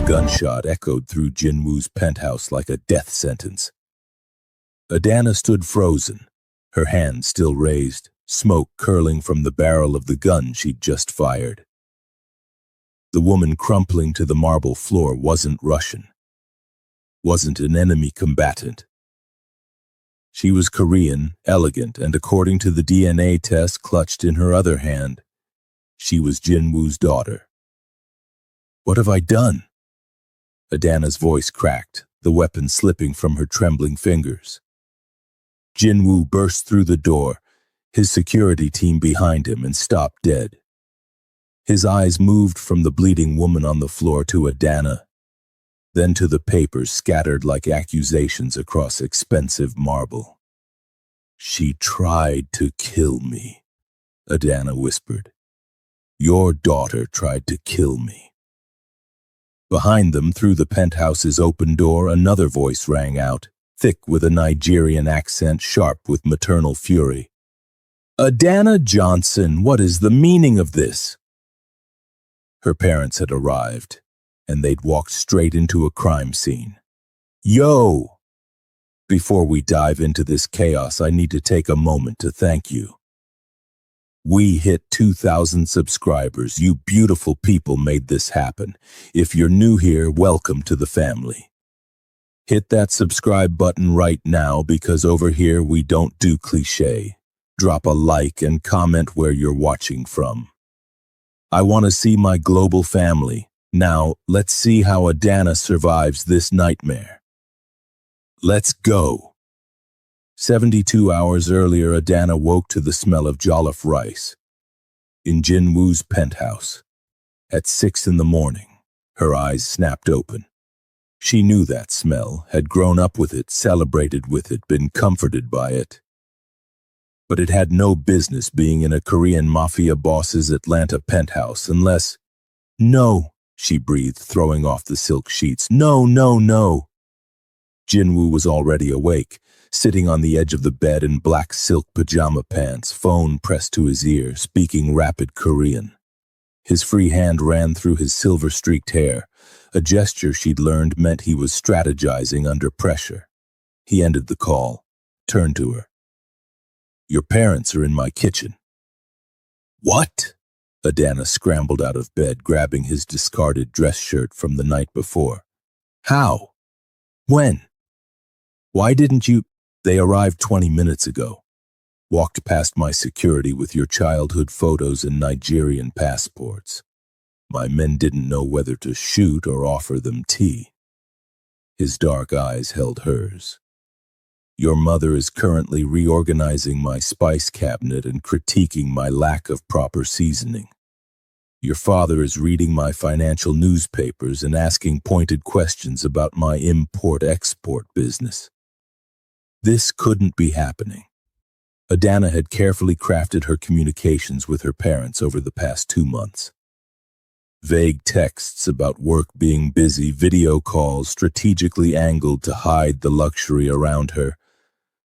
gunshot echoed through Jinwoo's penthouse like a death sentence. Adana stood frozen, her hand still raised, smoke curling from the barrel of the gun she'd just fired. The woman crumpling to the marble floor wasn't Russian, wasn't an enemy combatant. She was Korean, elegant, and according to the DNA test clutched in her other hand, she was Jinwoo's daughter. "What have I done?" Adana's voice cracked, the weapon slipping from her trembling fingers. Jinwoo burst through the door, his security team behind him, and stopped dead. His eyes moved from the bleeding woman on the floor to Adana, then to the papers scattered like accusations across expensive marble. "She tried to kill me," Adana whispered. "Your daughter tried to kill me." Behind them, through the penthouse's open door, another voice rang out, thick with a Nigerian accent, sharp with maternal fury. "Adana Johnson, what is the meaning of this?" Her parents had arrived, and they'd walked straight into a crime scene. "Yo! Before we dive into this chaos, I need to take a moment to thank you. We hit 2,000 subscribers. You beautiful people made this happen. If you're new here, welcome to the family. Hit that subscribe button right now because over here we don't do cliché. Drop a like and comment where you're watching from. I want to see my global family. Now, let's see how Adana survives this nightmare. Let's go." 72 hours earlier, Adana woke to the smell of jollof rice. In Jinwoo's penthouse. At 6 in the morning, her eyes snapped open. She knew that smell, had grown up with it, celebrated with it, been comforted by it. But it had no business being in a Korean Mafia Boss's Atlanta penthouse unless— "No," she breathed, throwing off the silk sheets. "No, no, no." Jinwoo was already awake, sitting on the edge of the bed in black silk pajama pants, phone pressed to his ear, speaking rapid Korean. His free hand ran through his silver-streaked hair, a gesture she'd learned meant he was strategizing under pressure. He ended the call, turned to her. "Your parents are in my kitchen." "What?" Adana scrambled out of bed, grabbing his discarded dress shirt from the night before. "How? When? Why didn't you—" "They arrived 20 minutes ago. Walked past my security with your childhood photos and Nigerian passports. My men didn't know whether to shoot or offer them tea." His dark eyes held hers. "Your mother is currently reorganizing my spice cabinet and critiquing my lack of proper seasoning. Your father is reading my financial newspapers and asking pointed questions about my import-export business." This couldn't be happening. Adana had carefully crafted her communications with her parents over the past 2 months. Vague texts about work being busy, video calls strategically angled to hide the luxury around her,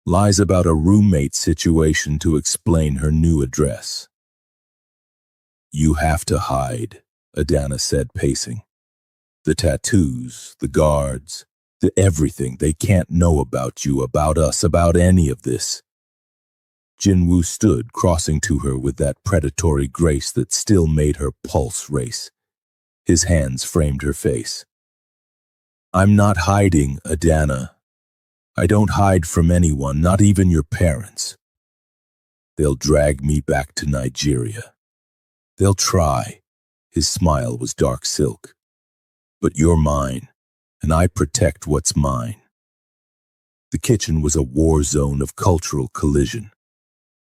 lies about a roommate situation to explain her new address. "You have to hide," Adana said, pacing. "The tattoos, the guards, the everything. They can't know about you, about us, about any of this." Jinwoo stood, crossing to her with that predatory grace that still made her pulse race. His hands framed her face. "I'm not hiding, Adana. I don't hide from anyone, not even your parents. They'll drag me back to Nigeria. They'll try." His smile was dark silk. "But you're mine, and I protect what's mine." The kitchen was a war zone of cultural collision.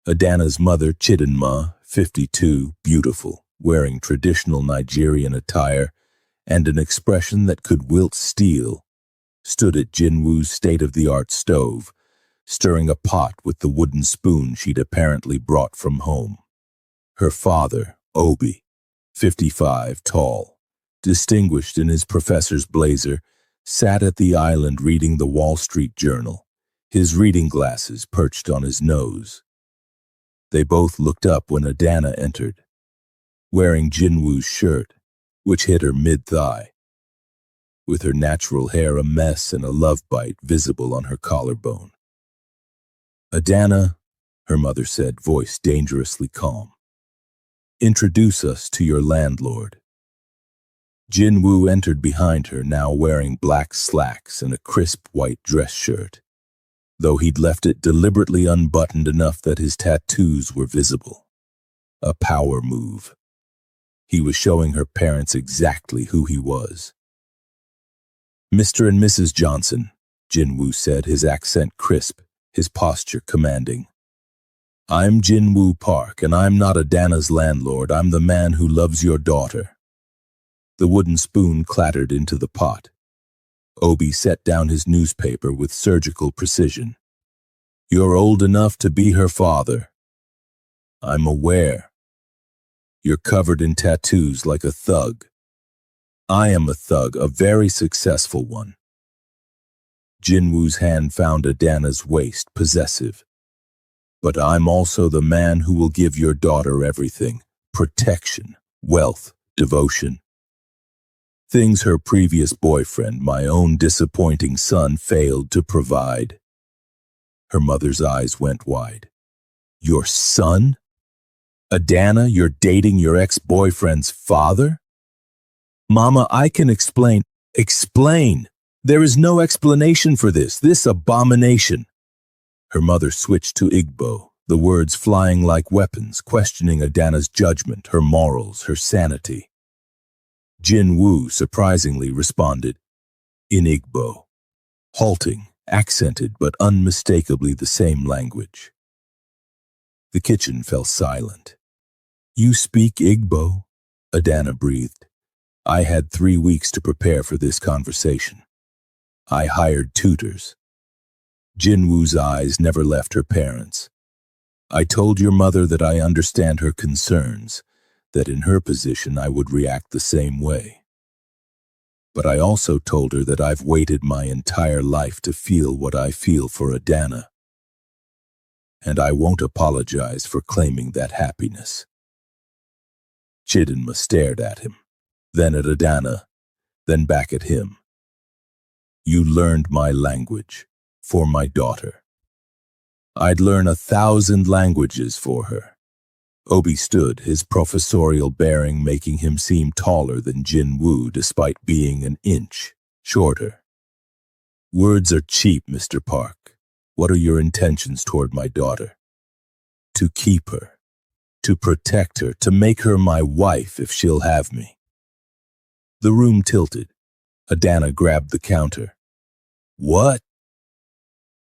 Adana's mother, Chidinma, 52, beautiful, wearing traditional Nigerian attire and an expression that could wilt steel, stood at Jinwoo's state-of-the-art stove, stirring a pot with the wooden spoon she'd apparently brought from home. Her father, Obi, 55, tall, distinguished in his professor's blazer, sat at the island reading the Wall Street Journal, his reading glasses perched on his nose. They both looked up when Adana entered, wearing Jinwoo's shirt, which hit her mid-thigh. with her natural hair a mess and a love bite visible on her collarbone. "Adana," her mother said, voice dangerously calm. "Introduce us to your landlord." Jin-woo entered behind her, now wearing black slacks and a crisp white dress shirt, though he'd left it deliberately unbuttoned enough that his tattoos were visible. A power move. He was showing her parents exactly who he was. "Mr. and Mrs. Johnson," Jin-woo said, his accent crisp, his posture commanding. "I'm Jin-woo Park, and I'm not Adana's landlord. I'm the man who loves your daughter." The wooden spoon clattered into the pot. Obi set down his newspaper with surgical precision. "You're old enough to be her father." "I'm aware. You're covered in tattoos like a thug." "I am a thug, a very successful one." Jin-woo's hand found Adana's waist, possessive. "But I'm also the man who will give your daughter everything: protection, wealth, devotion. Things her previous boyfriend, my own disappointing son, failed to provide." Her mother's eyes went wide. "Your son? Adana, you're dating your ex-boyfriend's father?" "Mama, I can explain." "Explain! There is no explanation for this abomination." Her mother switched to Igbo, the words flying like weapons, questioning Adana's judgment, her morals, her sanity. Jin-woo surprisingly responded in Igbo, halting, accented but unmistakably the same language. The kitchen fell silent. "You speak Igbo?" Adana breathed. "I had 3 weeks to prepare for this conversation. I hired tutors." Jin-woo's eyes never left her parents. "I told your mother that I understand her concerns, that in her position I would react the same way. But I also told her that I've waited my entire life to feel what I feel for Adana. And I won't apologize for claiming that happiness." Chidinma stared at him, then at Adana, then back at him. "You learned my language, for my daughter. I'd learn 1,000 languages for her." Obi stood, his professorial bearing making him seem taller than Jin-woo despite being an inch shorter. "Words are cheap, Mr. Park. What are your intentions toward my daughter?" "To keep her, to protect her, to make her my wife if she'll have me." The room tilted. Adana grabbed the counter. "What?"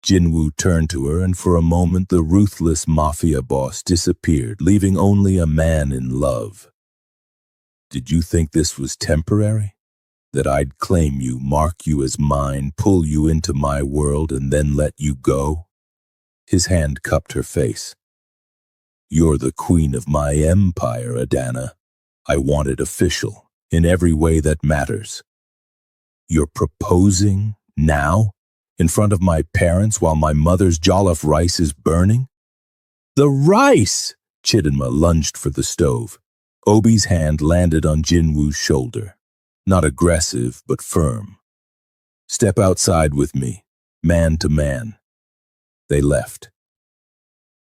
Jin-woo turned to her, and for a moment the ruthless mafia boss disappeared, leaving only a man in love. "Did you think this was temporary? That I'd claim you, mark you as mine, pull you into my world, and then let you go?" His hand cupped her face. "You're the queen of my empire, Adana. I want it official, in every way that matters." "You're proposing now? In front of my parents while my mother's jollof rice is burning?" "The rice!" Chidinma lunged for the stove. Obi's hand landed on Jin-woo's shoulder. Not aggressive, but firm. "Step outside with me, man to man." They left.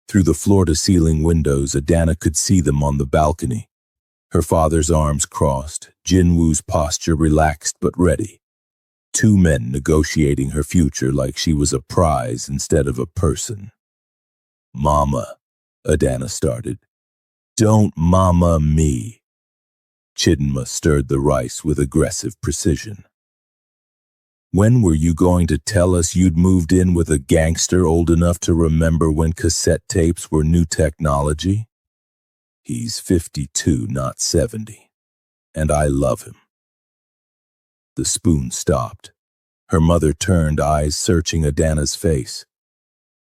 Through the floor-to-ceiling windows, Adana could see them on the balcony. Her father's arms crossed, Jin-woo's posture relaxed but ready. 2 men negotiating her future like she was a prize instead of a person. "Mama," Adana started. "Don't mama me." Chidinma stirred the rice with aggressive precision. "When were you going to tell us you'd moved in with a gangster old enough to remember when cassette tapes were new technology? He's 52, not 70. And I love him." The spoon stopped. Her mother turned, eyes searching Adana's face.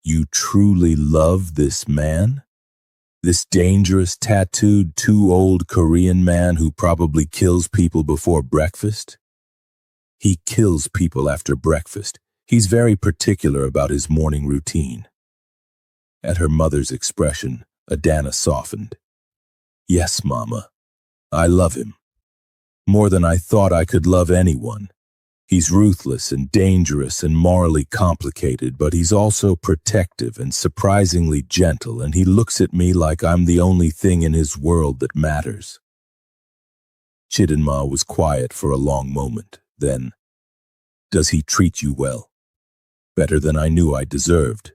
"You truly love this man? This dangerous, tattooed, too old Korean man who probably kills people before breakfast?" "He kills people after breakfast. He's very particular about his morning routine." At her mother's expression, Adana softened. "Yes, Mama. I love him. More than I thought I could love anyone. He's ruthless and dangerous and morally complicated, but he's also protective and surprisingly gentle, and he looks at me like I'm the only thing in his world that matters." Chidinma was quiet for a long moment. Then, "Does he treat you well? Better than I knew I deserved?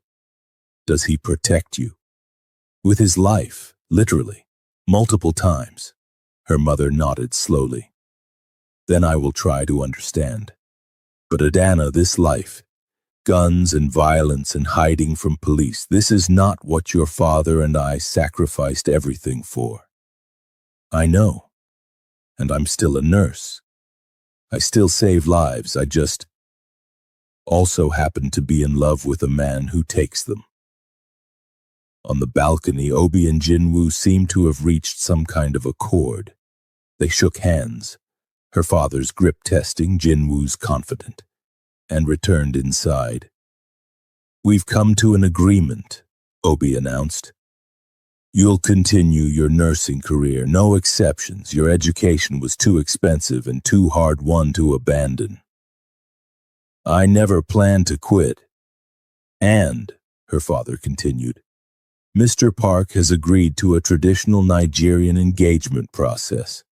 Does he protect you?" "With his life, literally, multiple times." Her mother nodded slowly. "Then I will try to understand. But Adana, this life, guns and violence and hiding from police, this is not what your father and I sacrificed everything for." "I know. And I'm still a nurse. I still save lives. I just also happen to be in love with a man who takes them." On the balcony, Obi and Jinwoo seemed to have reached some kind of accord. They shook hands, her father's grip testing, Jinwoo's confident, and returned inside. "We've come to an agreement," Obi announced. "You'll continue your nursing career, no exceptions. Your education was too expensive and too hard-won to abandon." "I never planned to quit. And," her father continued, "Mr. Park has agreed to a traditional Nigerian engagement process.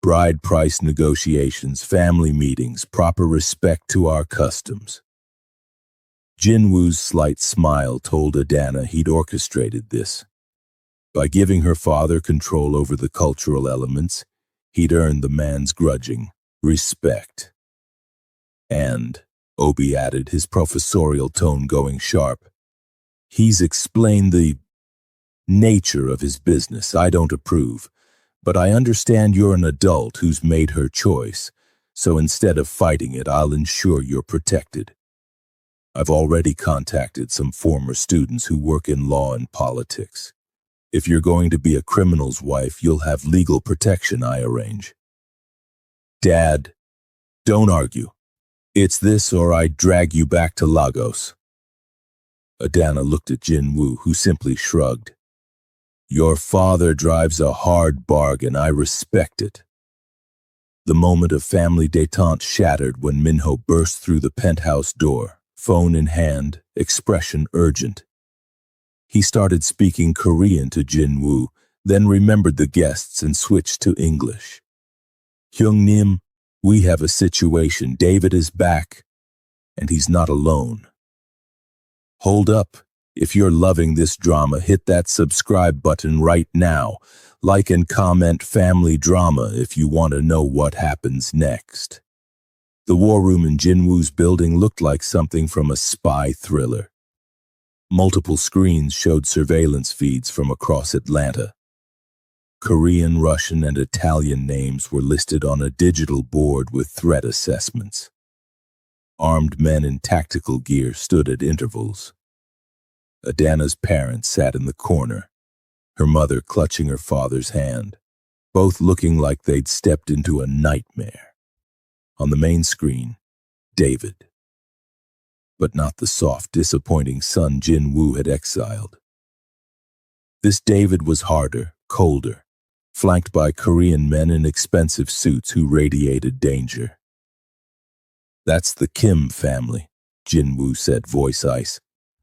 Bride price negotiations, family meetings, proper respect to our customs." Jinwoo's slight smile told Adana he'd orchestrated this. By giving her father control over the cultural elements, he'd earned the man's grudging respect. "And," Obi added, his professorial tone going sharp, "he's explained the nature of his business. I don't approve, but I understand you're an adult who's made her choice, so instead of fighting it, I'll ensure you're protected. I've already contacted some former students who work in law and politics. If you're going to be a criminal's wife, you'll have legal protection I arrange." "Dad, don't argue. It's this or I drag you back to Lagos." Adana looked at Jinwoo, who simply shrugged. "Your father drives a hard bargain. I respect it." The moment of family détente shattered when Minho burst through the penthouse door, phone in hand, expression urgent. He started speaking Korean to Jinwoo, then remembered the guests and switched to English. "Hyungnim, we have a situation. David is back, and he's not alone." "Hold up. If you're loving this drama, hit that subscribe button right now. Like and comment family drama if you want to know what happens next." The war room in Jinwoo's building looked like something from a spy thriller. Multiple screens showed surveillance feeds from across Atlanta. Korean, Russian, and Italian names were listed on a digital board with threat assessments. Armed men in tactical gear stood at intervals. Adana's parents sat in the corner, her mother clutching her father's hand, both looking like they'd stepped into a nightmare. On the main screen, David. But not the soft, disappointing son Jinwoo had exiled. This David was harder, colder, flanked by Korean men in expensive suits who radiated danger. "That's the Kim family," Jinwoo said, voice ice.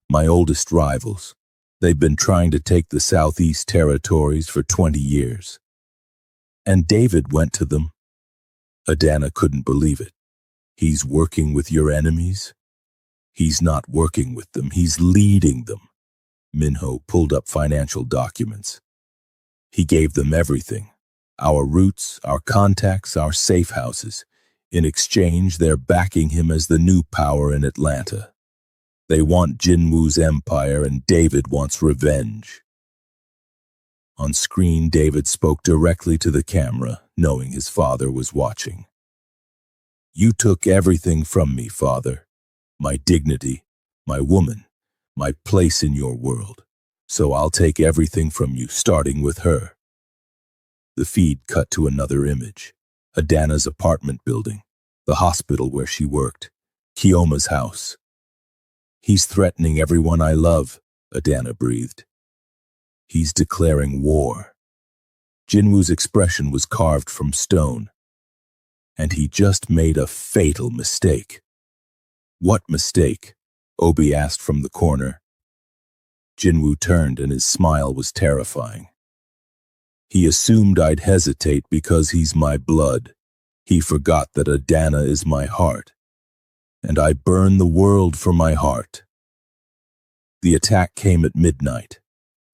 "My oldest rivals. They've been trying to take the Southeast territories for 20 years. And David went to them." Adana couldn't believe it. "He's working with your enemies?" "He's not working with them, he's leading them." Minho pulled up financial documents. "He gave them everything. Our roots, our contacts, our safe houses. In exchange, they're backing him as the new power in Atlanta. They want Jinwoo's empire, and David wants revenge." On screen, David spoke directly to the camera, knowing his father was watching. "You took everything from me, Father. My dignity, my woman, my place in your world. So I'll take everything from you, starting with her." The feed cut to another image. Adana's apartment building, the hospital where she worked, Kioma's house. "He's threatening everyone I love," Adana breathed. "He's declaring war." Jinwoo's expression was carved from stone. And he just made a fatal mistake. What mistake? Obi asked from the corner. Jinwoo turned and his smile was terrifying. He assumed I'd hesitate because he's my blood. He forgot that Adana is my heart. And I burn the world for my heart. The attack came at midnight.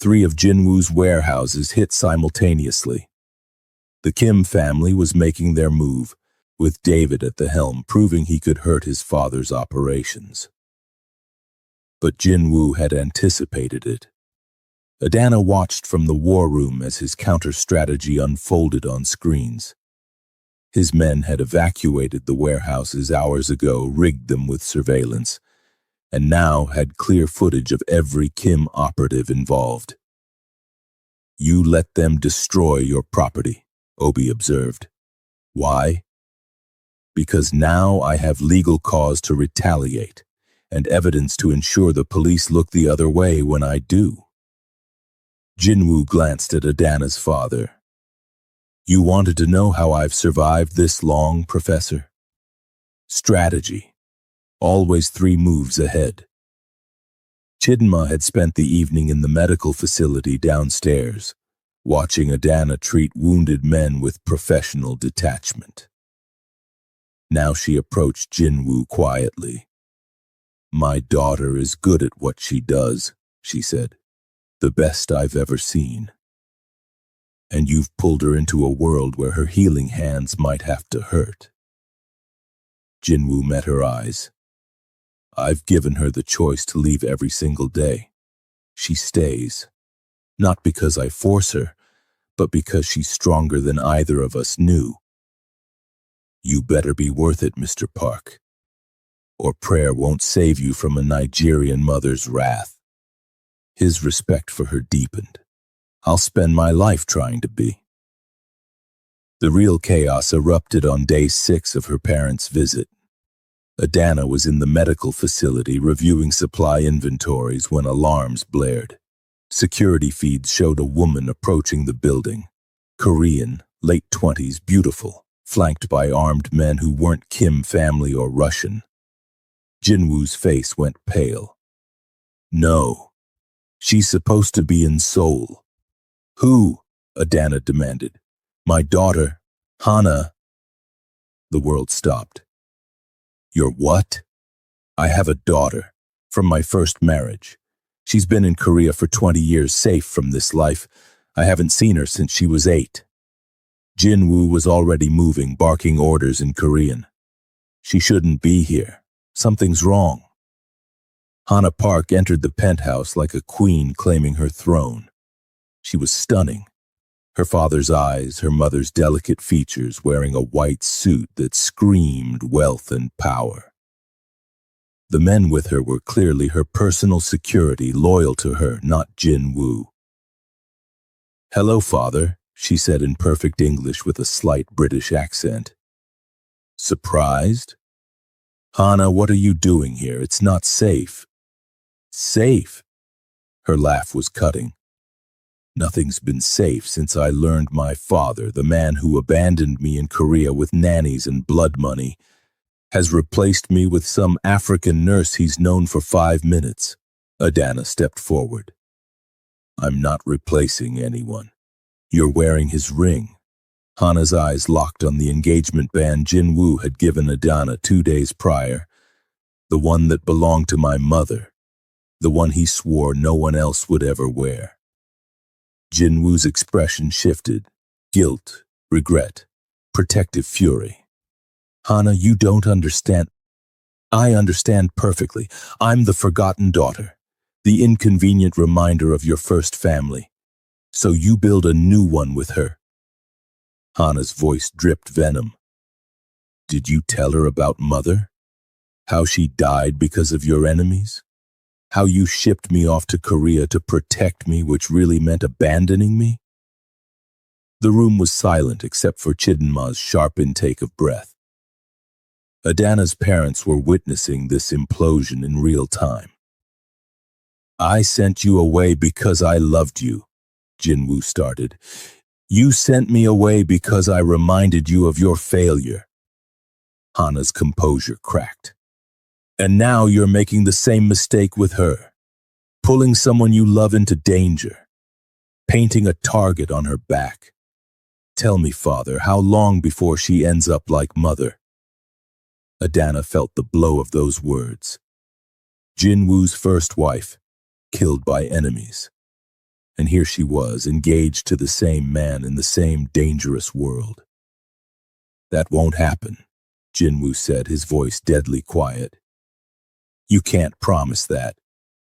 3 of Jinwoo's warehouses hit simultaneously. The Kim family was making their move, with David at the helm proving he could hurt his father's operations. But Jinwoo had anticipated it. Adana watched from the war room as his counter-strategy unfolded on screens. His men had evacuated the warehouses hours ago, rigged them with surveillance, and now had clear footage of every Kim operative involved. You let them destroy your property, Obi observed. Why? Because now I have legal cause to retaliate, and evidence to ensure the police look the other way when I do. Jinwoo glanced at Adana's father. You wanted to know how I've survived this long, Professor? Strategy. Always 3 moves ahead. Chidinma had spent the evening in the medical facility downstairs, watching Adana treat wounded men with professional detachment. Now she approached Jinwoo quietly. My daughter is good at what she does, she said. The best I've ever seen. And you've pulled her into a world where her healing hands might have to hurt. Jinwoo met her eyes. I've given her the choice to leave every single day. She stays. Not because I force her, but because she's stronger than either of us knew. You better be worth it, Mr. Park. Or prayer won't save you from a Nigerian mother's wrath. His respect for her deepened. I'll spend my life trying to be. The real chaos erupted on day 6 of her parents' visit. Adana was in the medical facility reviewing supply inventories when alarms blared. Security feeds showed a woman approaching the building. Korean, late 20s, beautiful, flanked by armed men who weren't Kim family or Russian. Jinwoo's face went pale. No. She's supposed to be in Seoul. Who? Adana demanded. My daughter, Hana. The world stopped. Your what? I have a daughter, from my first marriage. She's been in Korea for 20 years, safe from this life. I haven't seen her since she was 8. Jinwoo was already moving, barking orders in Korean. She shouldn't be here. Something's wrong. Hana Park entered the penthouse like a queen claiming her throne. She was stunning. Her father's eyes, her mother's delicate features, wearing a white suit that screamed wealth and power. The men with her were clearly her personal security, loyal to her, not Jinwoo. Hello, father, she said in perfect English with a slight British accent. Surprised? Hana, what are you doing here? It's not safe. Safe? Her laugh was cutting. Nothing's been safe since I learned my father, the man who abandoned me in Korea with nannies and blood money, has replaced me with some African nurse he's known for 5 minutes. Adana stepped forward. I'm not replacing anyone. You're wearing his ring. Hana's eyes locked on the engagement band Jinwoo had given Adana 2 days prior, the one that belonged to my mother, the one he swore no one else would ever wear. Jinwoo's expression shifted. Guilt, regret, protective fury. Hana, you don't understand. I understand perfectly. I'm the forgotten daughter, the inconvenient reminder of your first family. So you build a new one with her. Hana's voice dripped venom. Did you tell her about Mother? How she died because of your enemies? How you shipped me off to Korea to protect me, which really meant abandoning me? The room was silent except for Chidinma's sharp intake of breath. Adana's parents were witnessing this implosion in real time. I sent you away because I loved you, Jinwoo started. You sent me away because I reminded you of your failure. Hana's composure cracked. And now you're making the same mistake with her, pulling someone you love into danger, painting a target on her back. Tell me, Father, how long before she ends up like Mother? Adana felt the blow of those words. Jinwoo's first wife, killed by enemies. And here she was, engaged to the same man in the same dangerous world. That won't happen, Jinwoo said, his voice deadly quiet. You can't promise that.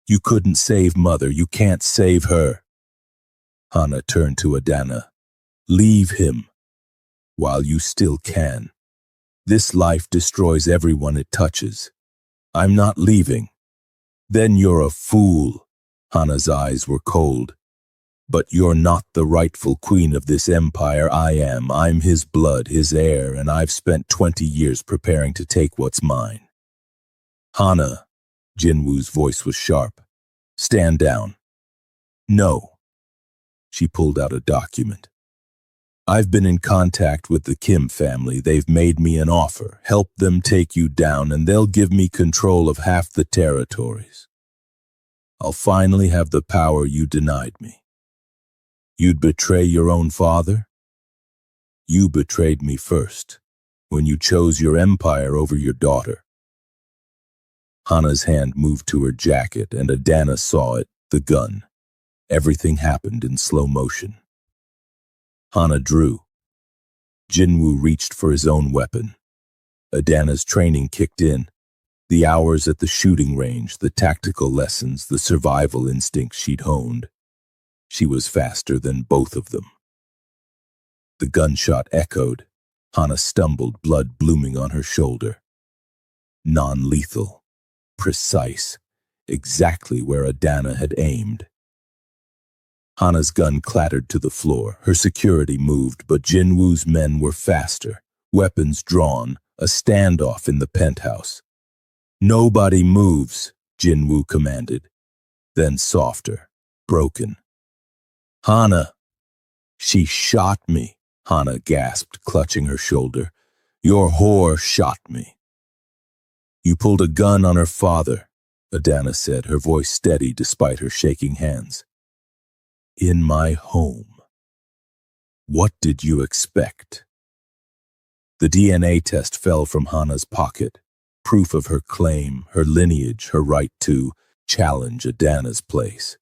You couldn't save Mother, you can't save her. Hana turned to Adana. Leave him, while you still can. This life destroys everyone it touches. I'm not leaving. Then you're a fool. Hana's eyes were cold. But you're not the rightful queen of this empire. I am. I'm his blood, his heir, and I've spent 20 years preparing to take what's mine. Hana, Jinwoo's voice was sharp. Stand down. No. She pulled out a document. I've been in contact with the Kim family. They've made me an offer. Help them take you down, and they'll give me control of half the territories. I'll finally have the power you denied me. You'd betray your own father? You betrayed me first, when you chose your empire over your daughter. Hana's hand moved to her jacket, and Adana saw it, the gun. Everything happened in slow motion. Hana drew. Jinwoo reached for his own weapon. Adana's training kicked in. The hours at the shooting range, the tactical lessons, the survival instincts she'd honed. She was faster than both of them. The gunshot echoed. Hana stumbled, blood blooming on her shoulder. Non-lethal. Precise. Exactly where Adana had aimed. Hana's gun clattered to the floor. Her security moved, but Jinwoo's men were faster. Weapons drawn. A standoff in the penthouse. Nobody moves, Jinwoo commanded. Then softer. Broken. Hana. She shot me, Hana gasped, clutching her shoulder. Your whore shot me. You pulled a gun on her father, Adana said, her voice steady despite her shaking hands. In my home. What did you expect? The DNA test fell from Hana's pocket, proof of her claim, her lineage, her right to challenge Adana's place.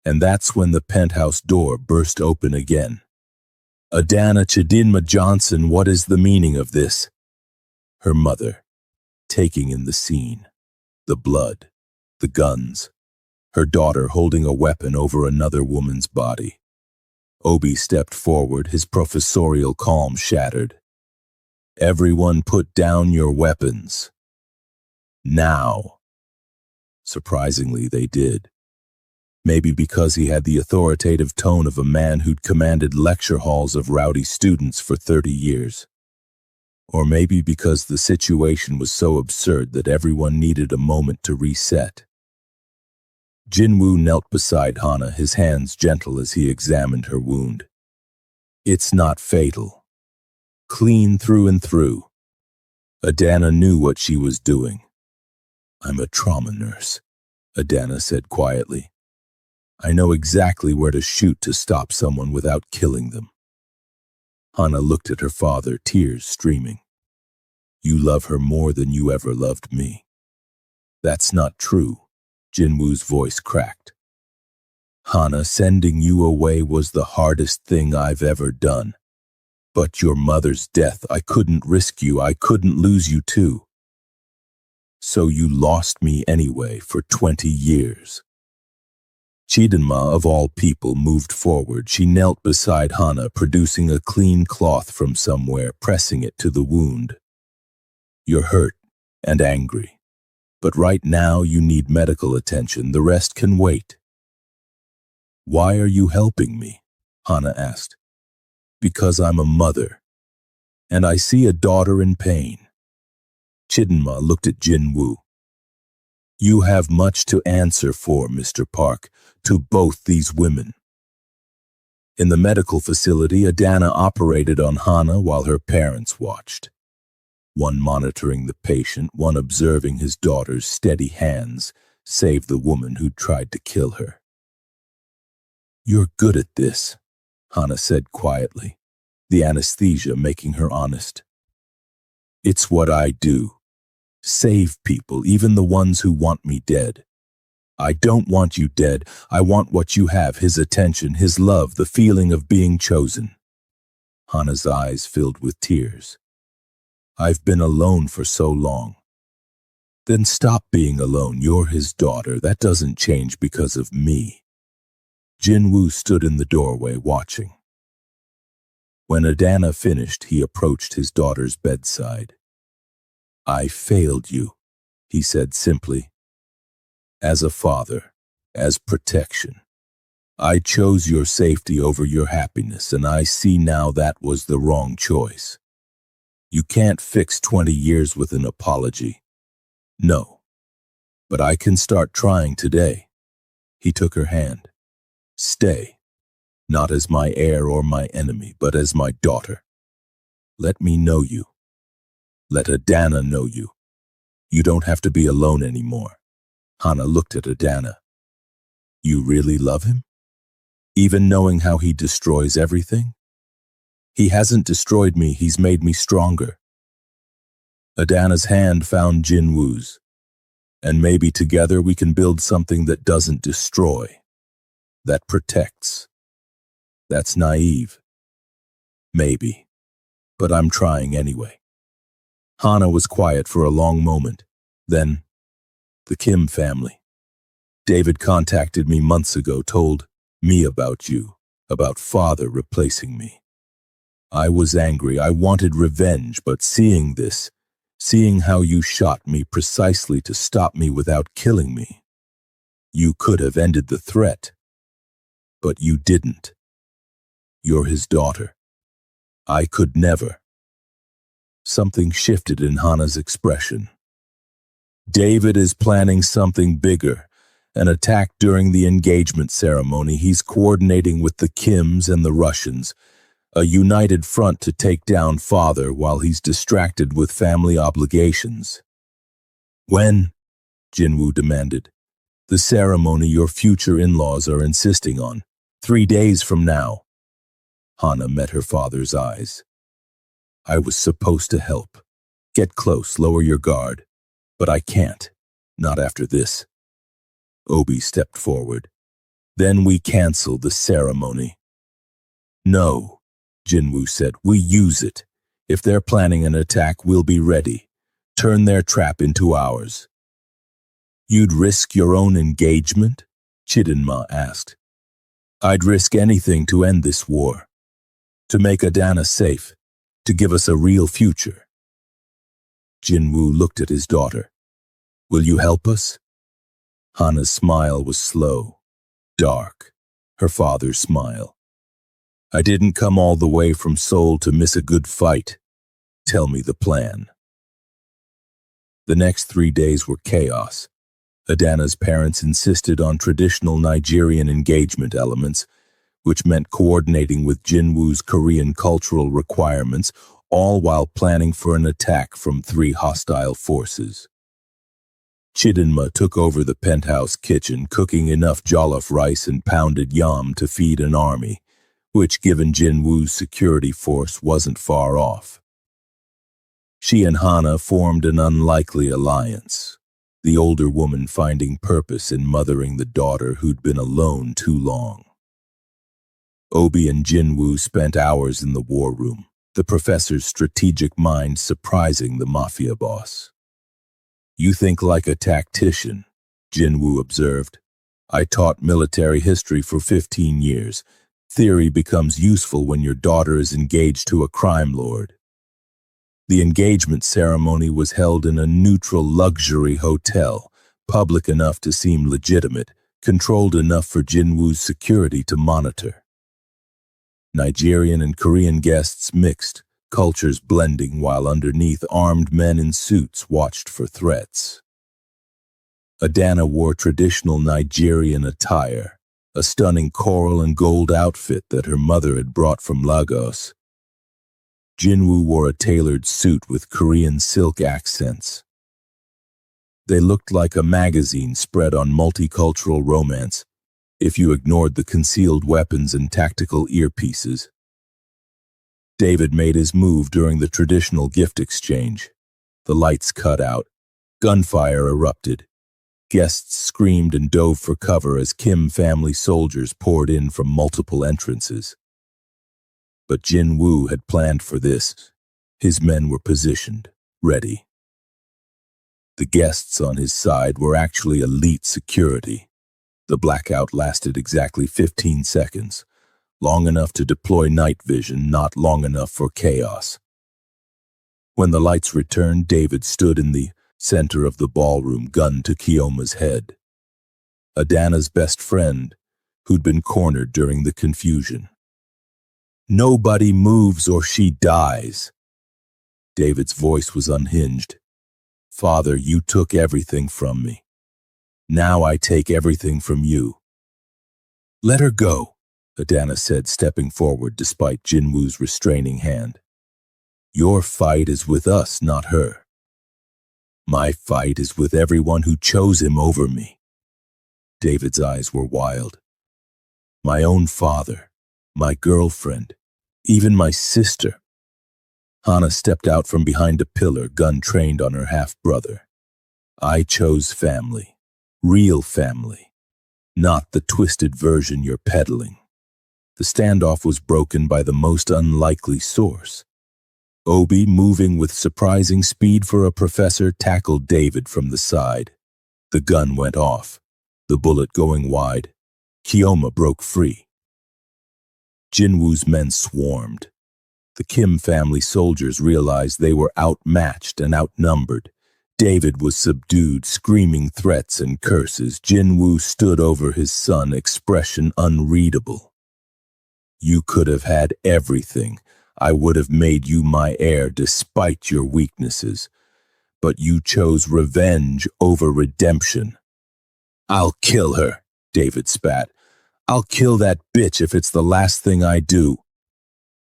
And that's when the penthouse door burst open again. Adana Chidinma Johnson, what is the meaning of this? Her mother, taking in the scene, the blood, the guns, her daughter holding a weapon over another woman's body. Obi stepped forward, his professorial calm shattered. Everyone put down your weapons. Now. Surprisingly, they did. Maybe because he had the authoritative tone of a man who'd commanded lecture halls of rowdy students for 30 years. Or maybe because the situation was so absurd that everyone needed a moment to reset. Jinwoo knelt beside Hana, his hands gentle as he examined her wound. It's not fatal. Clean through and through. Adana knew what she was doing. I'm a trauma nurse, Adana said quietly. I know exactly where to shoot to stop someone without killing them. Hana looked at her father, tears streaming. You love her more than you ever loved me. That's not true. Jinwoo's voice cracked. Hana, sending you away was the hardest thing I've ever done. But your mother's death, I couldn't risk you, I couldn't lose you too. So you lost me anyway for 20 years. Chidinma, of all people, moved forward. She knelt beside Hana, producing a clean cloth from somewhere, pressing it to the wound. You're hurt and angry. But right now you need medical attention. The rest can wait. Why are you helping me? Hana asked. Because I'm a mother, and I see a daughter in pain. Chidinma looked at Jinwoo. You have much to answer for, Mr. Park, to both these women. In the medical facility, Adana operated on Hana while her parents watched. one monitoring the patient, one observing his daughter's steady hands save the woman who'd tried to kill her. "You're good at this," Hannah said quietly, the anesthesia making her honest. "It's what I do. Save people, even the ones who want me dead. I don't want you dead. I want what you have, his attention, his love, the feeling of being chosen." Hannah's eyes filled with tears. "I've been alone for so long." "Then stop being alone. You're his daughter. That doesn't change because of me." Jinwoo stood in the doorway watching. When Adana finished, he approached his daughter's bedside. "I failed you," he said simply. "As a father, as protection. I chose your safety over your happiness, and I see now that was the wrong choice. You can't fix 20 years with an apology. No. But I can start trying today." He took her hand. "Stay. Not as my heir or my enemy, but as my daughter. Let me know you. Let Adana know you. You don't have to be alone anymore." Hannah looked at Adana. "You really love him? Even knowing how he destroys everything?" "He hasn't destroyed me, he's made me stronger." Adana's hand found Jinwoo's. "And maybe together we can build something that doesn't destroy, that protects." "That's naive." "Maybe. But I'm trying anyway." Hannah was quiet for a long moment. Then, "The Kim family. David contacted me months ago, told me about you, about father replacing me. I was angry, I wanted revenge, but seeing this, seeing how you shot me precisely to stop me without killing me, you could have ended the threat. But you didn't. You're his daughter. I could never." Something shifted in Hannah's expression. "David is planning something bigger, an attack during the engagement ceremony. He's coordinating with the Kims and the Russians, a united front to take down father while he's distracted with family obligations." "When?" Jinwoo demanded. "The ceremony your future in-laws are insisting on. 3 days from now." Hannah met her father's eyes. "I was supposed to help. Get close, lower your guard. But I can't. Not after this." Obi stepped forward. "Then we cancel the ceremony." "No," Jinwoo said. "We use it. If they're planning an attack, we'll be ready. Turn their trap into ours." "You'd risk your own engagement?" Chidinma asked. "I'd risk anything to end this war. To make Adana safe. To give us a real future." Jinwoo looked at his daughter. "Will you help us?" Hannah's smile was slow, dark, her father's smile. "I didn't come all the way from Seoul to miss a good fight. Tell me the plan." The next 3 days were chaos. Adana's parents insisted on traditional Nigerian engagement elements, which meant coordinating with Jinwoo's Korean cultural requirements, all while planning for an attack from 3 hostile forces. Chidinma took over the penthouse kitchen, cooking enough jollof rice and pounded yam to feed an army, which, given Jinwoo's security force, wasn't far off. She and Hannah formed an unlikely alliance, the older woman finding purpose in mothering the daughter who'd been alone too long. Obi and Jinwoo spent hours in the war room, the professor's strategic mind surprising the mafia boss. "You think like a tactician," Jinwoo observed. "I taught military history for 15 years. Theory becomes useful when your daughter is engaged to a crime lord." The engagement ceremony was held in a neutral luxury hotel, public enough to seem legitimate, controlled enough for Jinwoo's security to monitor. Nigerian and Korean guests mixed, cultures blending, while underneath armed men in suits watched for threats. Adana wore traditional Nigerian attire, a stunning coral and gold outfit that her mother had brought from Lagos. Jinwoo wore a tailored suit with Korean silk accents. They looked like a magazine spread on multicultural romance, if you ignored the concealed weapons and tactical earpieces. David made his move during the traditional gift exchange. The lights cut out. Gunfire erupted. Guests screamed and dove for cover as Kim family soldiers poured in from multiple entrances. But Jinwoo had planned for this. His men were positioned, ready. The guests on his side were actually elite security. The blackout lasted exactly 15 seconds, long enough to deploy night vision, not long enough for chaos. When the lights returned, David stood in the center of the ballroom, gun to Kyoma's head. Adana's best friend, who'd been cornered during the confusion. "Nobody moves or she dies." David's voice was unhinged. "Father, you took everything from me. Now I take everything from you." "Let her go," Adana said, stepping forward despite Jinwoo's restraining hand. "Your fight is with us, not her. My fight is with everyone who chose him over me." David's eyes were wild. "My own father, my girlfriend, even my sister." Hana stepped out from behind a pillar, gun trained on her half-brother. "I chose family, real family, not the twisted version you're peddling." The standoff was broken by the most unlikely source. Obi, moving with surprising speed for a professor, tackled David from the side. The gun went off, the bullet going wide. Kyoma broke free. Jinwoo's men swarmed. The Kim family soldiers realized they were outmatched and outnumbered. David was subdued, screaming threats and curses. Jinwoo stood over his son, expression unreadable. "You could have had everything. I would have made you my heir despite your weaknesses. But you chose revenge over redemption." "I'll kill her," David spat. "I'll kill that bitch if it's the last thing I do."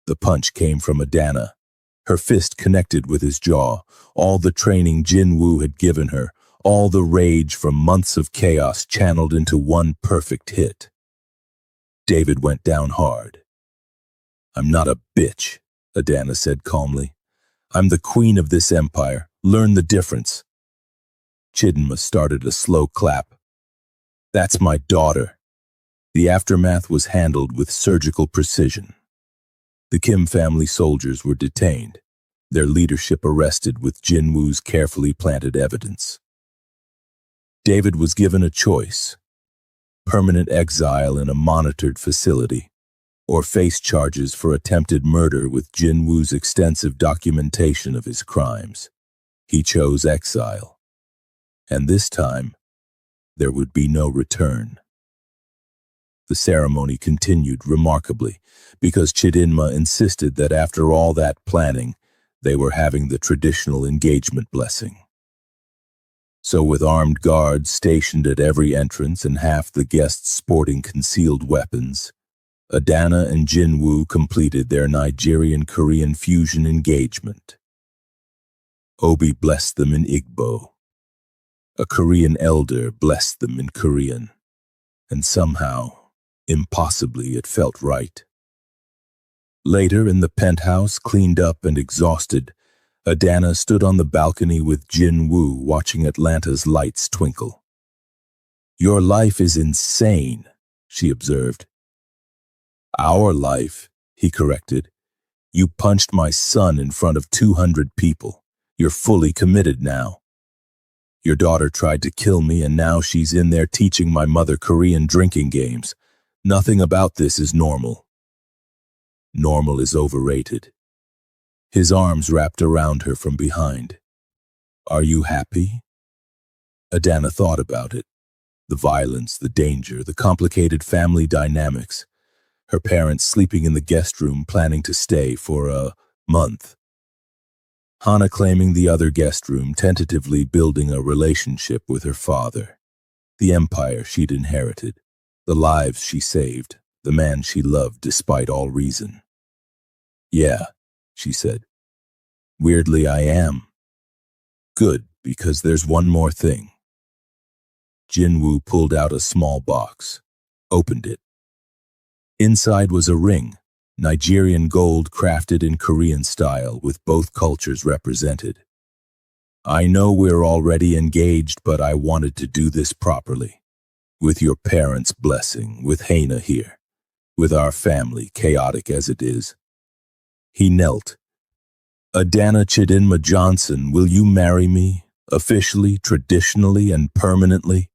The punch came from Adana. Her fist connected with his jaw. All the training Jinwoo had given her, all the rage from months of chaos channeled into one perfect hit. David went down hard. "I'm not a bitch," Adana said calmly. "I'm the queen of this empire. Learn the difference." Chidinma started a slow clap. "That's my daughter." The aftermath was handled with surgical precision. The Kim family soldiers were detained, their leadership arrested with Jinwoo's carefully planted evidence. David was given a choice: permanent exile in a monitored facility, or face charges for attempted murder with Jinwoo's extensive documentation of his crimes. He chose exile. And this time, there would be no return. The ceremony continued remarkably, because Chidinma insisted that after all that planning, they were having the traditional engagement blessing. So with armed guards stationed at every entrance and half the guests sporting concealed weapons, Adana and Jinwoo completed their Nigerian-Korean fusion engagement. Obi blessed them in Igbo. A Korean elder blessed them in Korean. And somehow, impossibly, it felt right. Later, in the penthouse, cleaned up and exhausted, Adana stood on the balcony with Jinwoo, watching Atlanta's lights twinkle. "Your life is insane," she observed. "Our life," he corrected. "You punched my son in front of 200 people. You're fully committed now. Your daughter tried to kill me, and now she's in there teaching my mother Korean drinking games. Nothing about this is normal." "Normal is overrated." His arms wrapped around her from behind. "Are you happy?" Adana thought about it. The violence, the danger, the complicated family dynamics. Her parents sleeping in the guest room, planning to stay for a month. Hana claiming the other guest room, tentatively building a relationship with her father. The empire she'd inherited. The lives she saved. The man she loved despite all reason. "Yeah, she said. Weirdly, I am. Good, because there's one more thing. Jinwoo pulled out a small box, opened it. Inside was a ring, Nigerian gold crafted in Korean style with both cultures represented. I know we're already engaged, but I wanted to do this properly. With your parents' blessing, with Hana here, with our family, chaotic as it is. He knelt. Adana Chidinma Johnson, will you marry me, officially, traditionally, and permanently?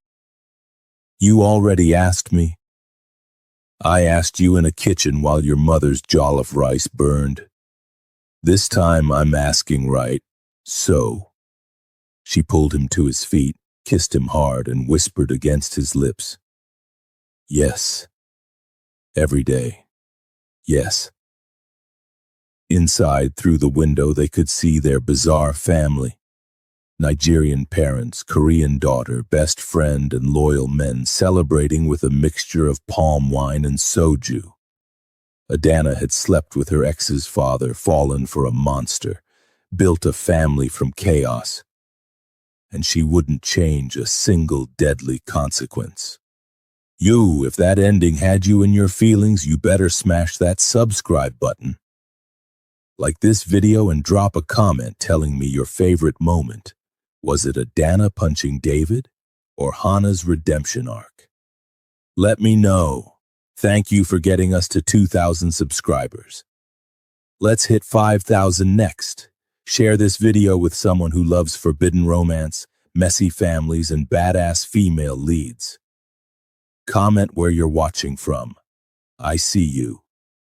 You already asked me. I asked you in a kitchen while your mother's jollof rice burned. This time I'm asking right, so. She pulled him to his feet, kissed him hard, and whispered against his lips. Yes. Every day. Yes. Inside, through the window, they could see their bizarre family. Nigerian parents, Korean daughter, best friend, and loyal men celebrating with a mixture of palm wine and soju. Adana had slept with her ex's father, fallen for a monster, built a family from chaos. And she wouldn't change a single deadly consequence. You, if that ending had you in your feelings, you better smash that subscribe button. Like this video and drop a comment telling me your favorite moment. Was it Adana punching David or Hana's redemption arc? Let me know. Thank you for getting us to 2,000 subscribers. Let's hit 5,000 next. Share this video with someone who loves forbidden romance, messy families, and badass female leads. Comment where you're watching from. I see you.